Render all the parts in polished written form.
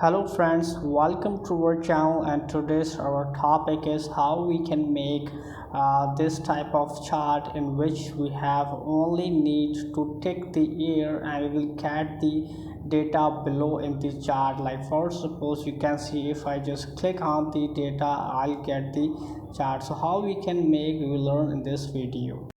Hello friends, welcome to our channel, and today's our topic is how we can make this type of chart in which we have only need to take the year and we will get the data below in the chart. Like for suppose you can see, if I just click on the data, I'll get the chart. So how we can make, we will learn in this video.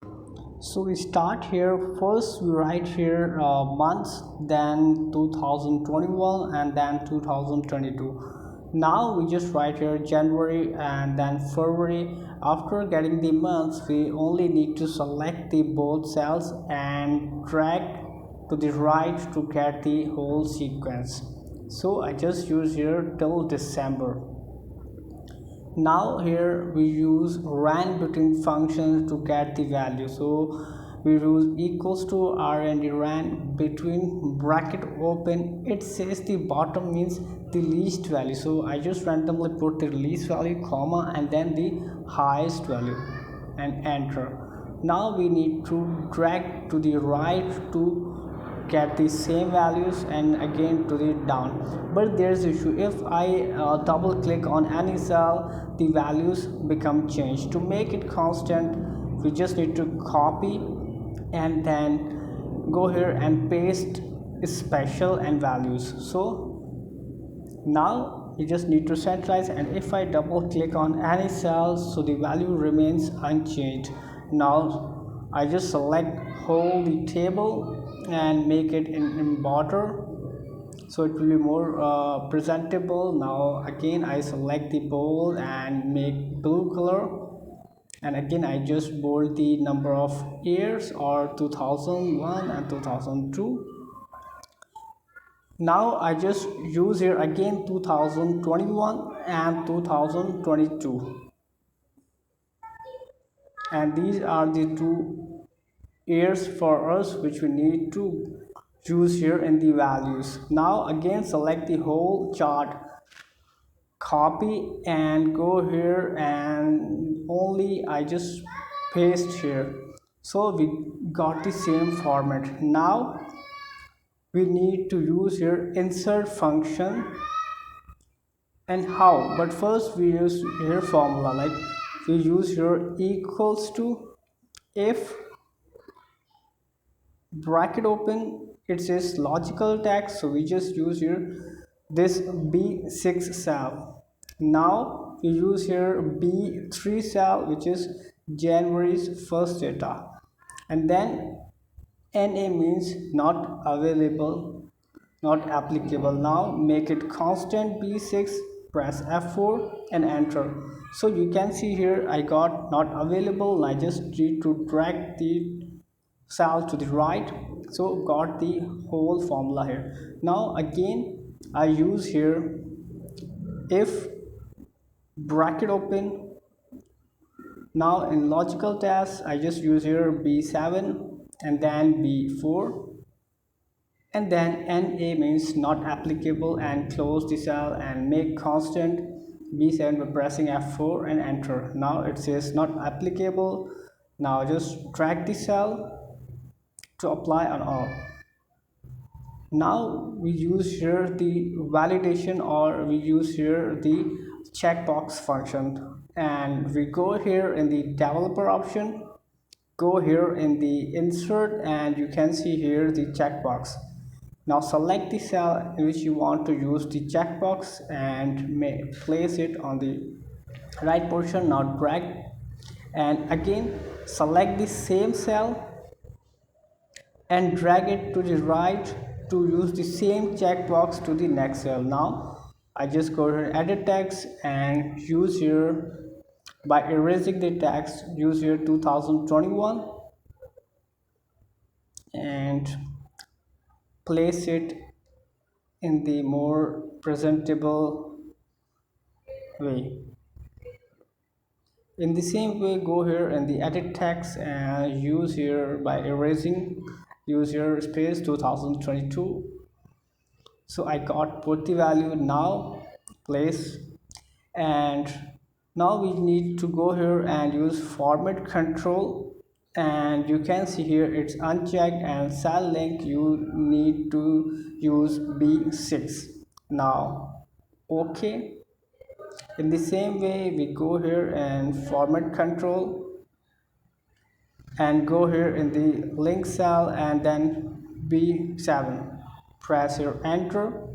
So we start here. First we write here months, then 2021 and then 2022. Now we just write here January and then February. After getting the months, we only need to select the both cells and drag to the right to get the whole sequence. So I just use here till December. Now here we use rank between functions to get the value. So we use equals to R&D rank between bracket open. It says the bottom means the least value, so I just randomly put the least value comma and then the highest value and enter. Now we need to drag to the right to get the same values and again to the down. But there's issue, if I double click on any cell, the values become changed. To make it constant, we just need to copy and then go here and paste special and values. So now you just need to centralize, and if I double click on any cell, so the value remains unchanged. Now I just select whole the table and make it in border, so it will be more presentable. Now again I select the bold and make blue color, and again I just bold the number of years or 2001 and 2002. Now I just use here again 2021 and 2022, and these are the two years for us which we need to use here in the values. Now again select the whole chart, copy and go here, and only I just paste here, so we got the same format. Now we need to use here insert function. And how? But first we use here formula, like we use here equals to, if bracket open, it says logical text, so we just use here this B6 cell. Now we use here B3 cell, which is January's first data, and then NA means not available, not applicable. Now make it constant B6, press F4 and enter. So you can see here I got not available. I just need to drag the cell to the right, so got the whole formula here. Now again I use here if bracket open. Now in logical test I just use here B7 and then B4, and then NA means not applicable, and close the cell and make constant B7 by pressing F4 and enter. Now it says not applicable. Now just drag the cell to apply on all. Now we use here the validation, or we use here the checkbox function, and we go here in the developer option, go here in the insert, and you can see here the checkbox. Now select the cell in which you want to use the checkbox and place it on the right portion. Now drag and again select the same cell and drag it to the right to use the same checkbox to the next cell. Now I just go here edit text and use here, by erasing the text, use here 2021 and place it in the more presentable way. In the same way, go here in the edit text and use here, by erasing, use here space 2022. So I got put the value. Now place, and now we need to go here and use format control, and you can see here it's unchecked, and cell length you need to use B6. Now okay, in the same way we go here and format control and go here in the link cell and then B7, press here enter.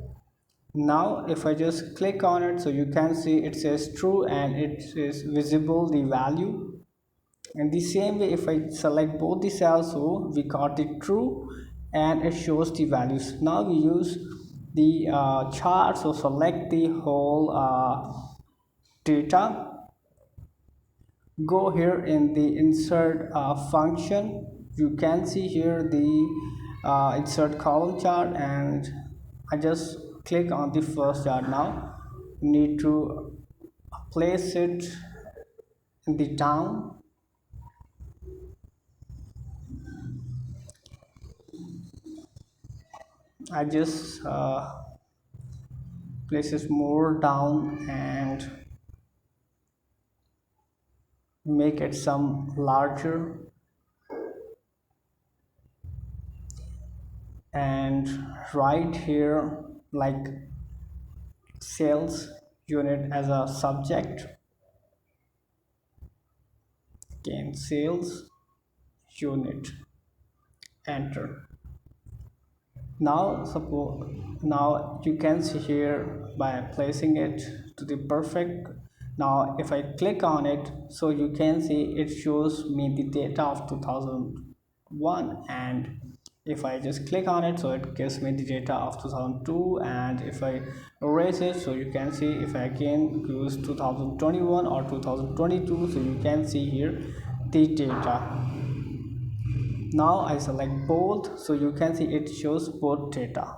Now if I just click on it, so you can see it says true and it is visible the value. And the same way if I select both the cells, so we got it true and it shows the values. Now we use the chart, so select the whole data, go here in the insert function. You can see here the insert column chart, and I just click on the first chart. Now need to place it in the down. I just place it more down and make it some larger, and right here like sales unit as a subject. Again sales unit, enter. Now suppose, now you can see here by placing it to the perfect. Now if I click on it, so you can see it shows me the data of 2001, and if I just click on it, so it gives me the data of 2002. And if I erase it, so you can see if I again use 2021 or 2022, so you can see here the data. Now I select both, so you can see it shows both data.